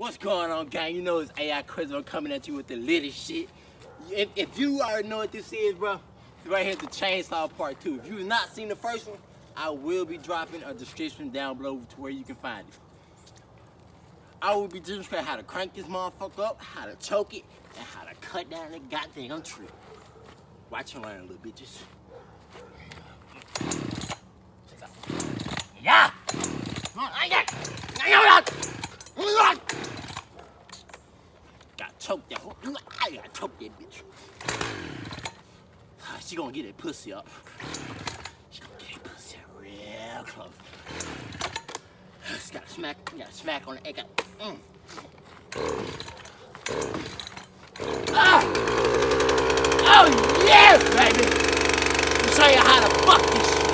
What's going on, gang? You know it's AI Crismo coming at you with the latest shit. If you already know what this is, bro, right here, the Chainsaw Part 2. If you've not seen the first one, I will be dropping a description down below to where you can find it. I will be demonstrating how to crank this motherfucker up, how to choke it, and how to cut down the goddamn tree. Watch and learn, little bitches. Yeah! Gotta choke that hoe. I gotta choke that bitch. She gonna get that pussy up. She gonna get that pussy up real close. Just gotta smack on the egg. Oh yeah, baby! Let me show you how to fuck this shit.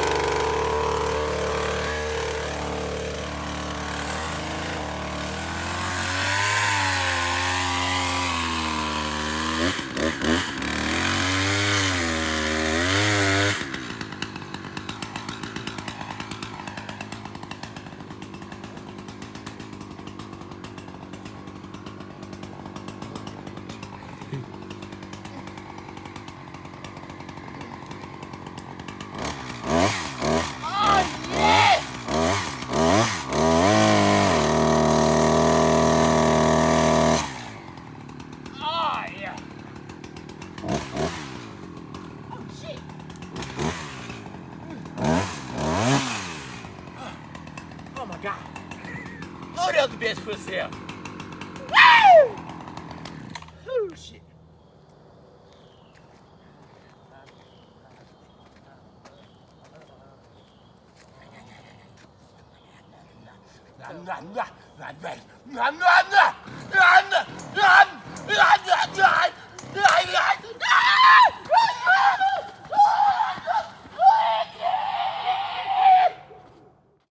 Oh my God. Oh, that was the best pussy ever. Woo! Oh, shit. Nah.